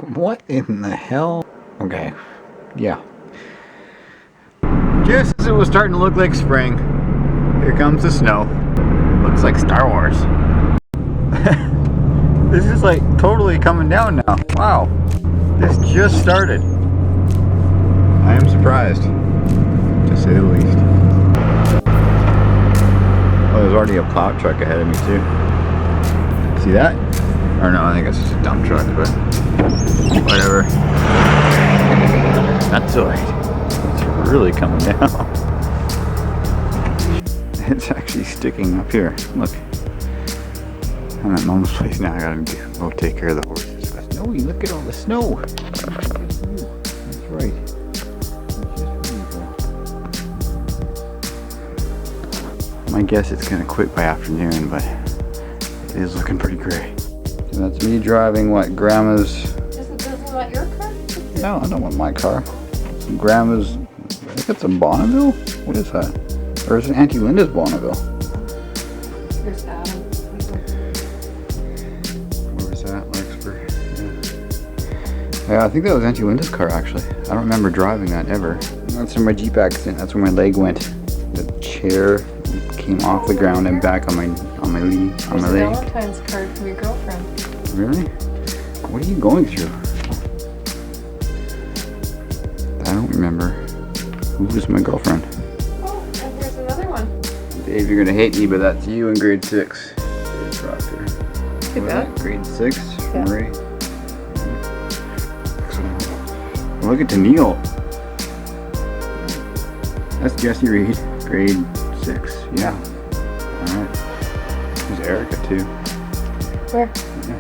What in the hell? Okay, yeah. Just as it was starting to look like spring, here comes the snow. Looks like Star Wars. This is like totally coming down now. Wow. This just started. I am surprised, to say the least. Oh, there's already a plow truck ahead of me too. See that? Or no, I think it's just a dump truck, but whatever. That's alright. It's really coming down. It's actually sticking up here. Look. I'm at Mom's place now. I gotta go take care of the horses. Snowy, look at all the snow. That's right. My guess it's gonna quit by afternoon, but it is looking pretty gray. So that's me driving what Grandma's. This is not your car? No, I don't want my car. Some Grandma's. I think it's a Bonneville. What is that? Or is it Auntie Linda's Bonneville? Here's Adam. Where was that? Larkspur. Yeah, I think that was Auntie Linda's car actually. I don't remember driving that ever. That's from my Jeep accident. That's where my leg went. The chair came off the ground and back on my leg. Valentine's card from your girlfriend. Really? What are you going through? I don't remember. Who was my girlfriend? Oh, and there's another one. Dave, you're gonna hate me, but that's you in grade 6. Dave Proctor. Too bad. Grade 6? Yeah. Marie. Look at Neil. That's Jesse Reed, grade 6. Yeah. Alright. There's Erica too. Where? Yeah.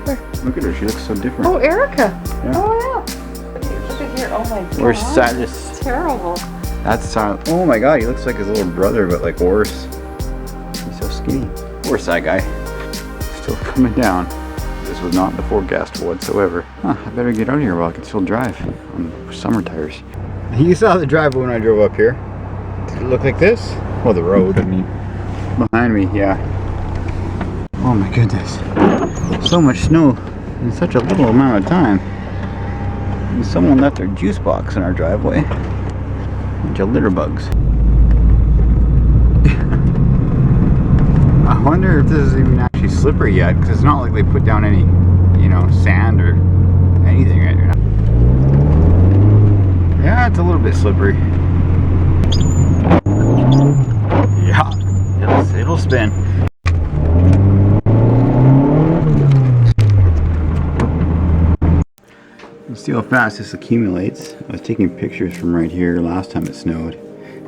Where? Look at her, she looks so different. Oh, Erica. Yeah. Oh, yeah. Look at here. Oh my god. Where's Silas? It's terrible. That's Silas. Oh my god, he looks like his little brother, but like worse. He's so skinny. Where's that guy? Still coming down. This was not the forecast whatsoever. Huh, I better get out of here while I can still drive on summer tires. You saw the driveway when I drove up here. Did it look like this? Well, the road, I mean. Behind me, yeah. Oh my goodness. So much snow in such a little amount of time. And someone left their juice box in our driveway. Bunch of litter bugs. I wonder if this is even actually slippery yet, because it's not like they put down any, you know, sand or anything right now. Yeah, it's a little bit slippery. Yeah, it'll spin. Let's see how fast this accumulates. I was taking pictures from right here last time it snowed.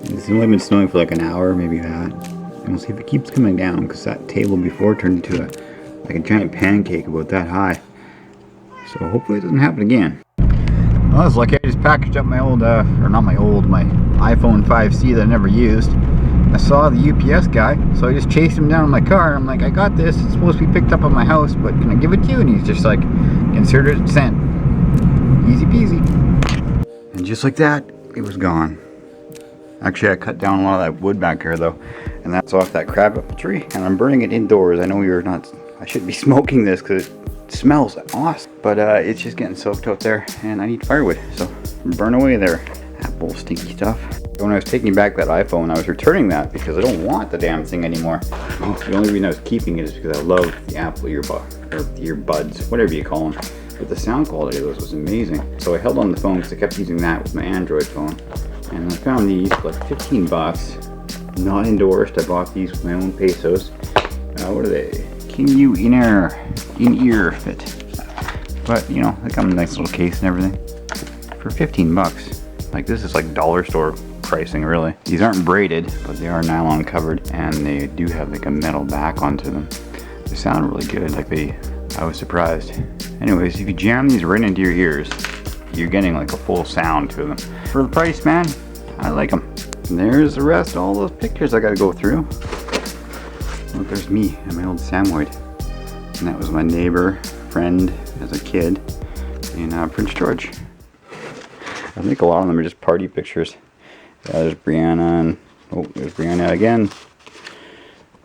It's only been snowing for like an hour, maybe that. And we'll see if it keeps coming down, because that table before turned into like a giant pancake about that high. So hopefully it doesn't happen again. Well, I was lucky. I just packaged up my old, or not my old, my iPhone 5C that I never used. I saw the UPS guy, so I just chased him down in my car. I'm like, I got this. It's supposed to be picked up at my house, but can I give it to you? And he's just like, consider it sent. Easy peasy. And just like that, it was gone. Actually, I cut down a lot of that wood back here though, and that's off that crabapple tree, and I'm burning it indoors. I know you're not, I shouldn't be smoking this because it smells awesome, but it's just getting soaked out there, and I need firewood, so burn away there. Apple stinky stuff. When I was taking back that iPhone, I was returning that because I don't want the damn thing anymore. The only reason I was keeping it is because I love the Apple earbud, or the earbuds, whatever you call them. But the sound quality of those was amazing. So I held on the phone because I kept using that with my Android phone. And I found these for like 15 bucks. Not endorsed. I bought these with my own pesos. What are they? KingU in-ear fit. But you know, they come in a nice little case and everything. For 15 bucks. Like this is like dollar store pricing really. These aren't braided, but they are nylon covered. And they do have like a metal back onto them. They sound really good. Like I was surprised. Anyways, if you jam these right into your ears, you're getting like a full sound to them. For the price, man, I like them. And there's the rest, all those pictures I gotta go through. Look, there's me and my old Samoyed. And that was my neighbor, friend as a kid in Prince George. I think a lot of them are just party pictures. Yeah, there's Brianna, and oh, there's Brianna again.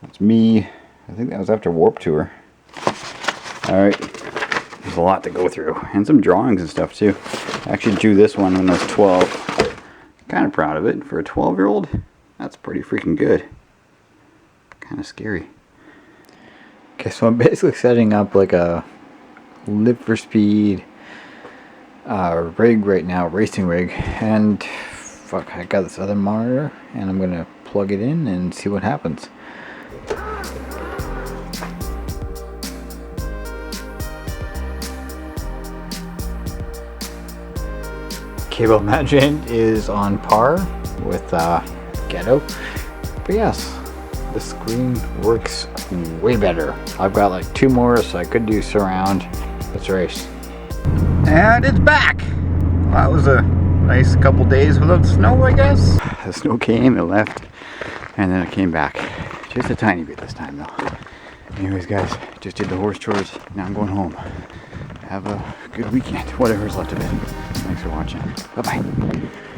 That's me. I think that was after Warped Tour. Alright, There's a lot to go through, and some drawings and stuff too. I actually drew this one when I was 12. Kind of proud of it for a 12-year-old. That's pretty freaking good. Kind of scary. Okay, so I'm basically setting up like a live for speed rig right now, racing rig, and fuck, I got this other monitor, and I'm gonna plug it in and see what happens. Cable management is on par with Ghetto, but yes, the screen works way better. I've got like 2 more, so I could do surround. Let's race. And it's back! Well, that was a nice couple days without snow, I guess. The snow came, it left, and then it came back. Just a tiny bit this time though. Anyways guys, just did the horse chores. Now I'm going home. Have a good weekend, whatever's left of it. Thanks for watching. Bye-bye.